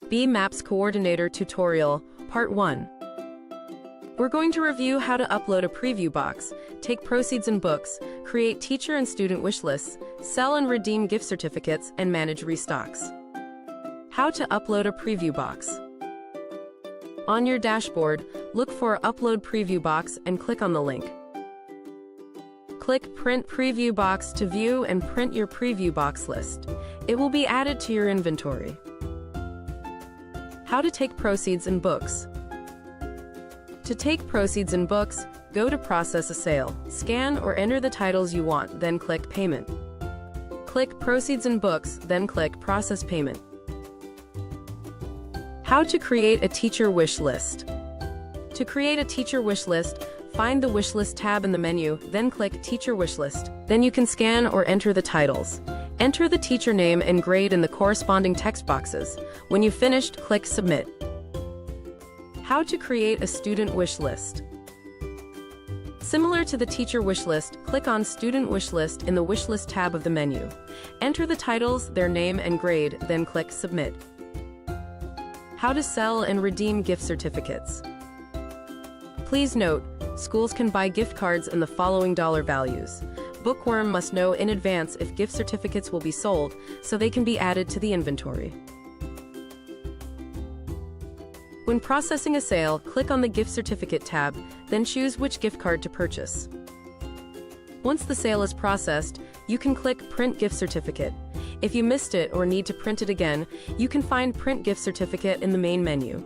BMAPS Coordinator Tutorial, Part 1. We're going to review how to upload a preview box, take proceeds in books, create teacher and student wish lists, sell and redeem gift certificates, and manage restocks. How to upload a preview box. On your dashboard, look for Upload Preview Box and click on the link. Click Print Preview Box to view and print your preview box list. It will be added to your inventory. How to take proceeds in books. To take proceeds in books, go to Process a Sale, scan or enter the titles you want, then click Payment. Click Proceeds in Books, then click Process Payment. How to create a teacher wish list. To create a teacher wish list, find the Wish List tab in the menu, then click Teacher Wish List. Then you can scan or enter the titles. Enter the teacher name and grade in the corresponding text boxes. When you've finished, click Submit. How to create a student wish list. Similar to the teacher wish list, click on Student Wish List in the Wish List tab of the menu. Enter the titles, their name and grade, then click Submit. How to sell and redeem gift certificates. Please note, schools can buy gift cards in the following dollar values. Bookworm must know in advance if gift certificates will be sold, so they can be added to the inventory. When processing a sale, click on the Gift Certificate tab, then choose which gift card to purchase. Once the sale is processed, you can click Print Gift Certificate. If you missed it or need to print it again, you can find Print Gift Certificate in the main menu.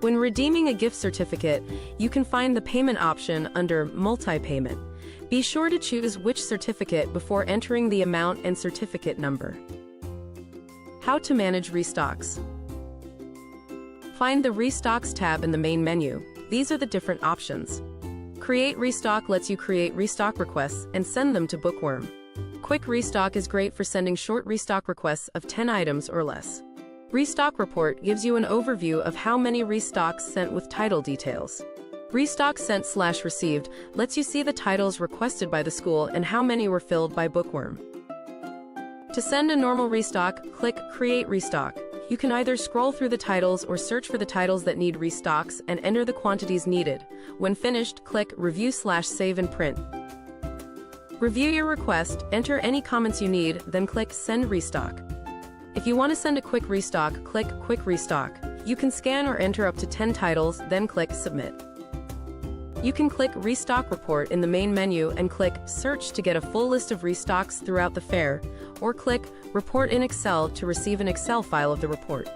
When redeeming a gift certificate, you can find the payment option under Multi-Payment. Be sure to choose which certificate before entering the amount and certificate number. How to manage restocks. Find the Restocks tab in the main menu. These are the different options. Create Restock lets you create restock requests and send them to Bookworm. Quick Restock is great for sending short restock requests of 10 items or less. Restock Report gives you an overview of how many restocks sent with title details. Restock Sent/Received lets you see the titles requested by the school and how many were filled by Bookworm. To send a normal restock, click Create Restock. You can either scroll through the titles or search for the titles that need restocks and enter the quantities needed. When finished, click Review/Save and Print. Review your request, enter any comments you need, then click Send Restock. If you want to send a quick restock, click Quick Restock. You can scan or enter up to 10 titles, then click Submit. You can click Restock Report in the main menu and click Search to get a full list of restocks throughout the fair, or click Report in Excel to receive an Excel file of the report.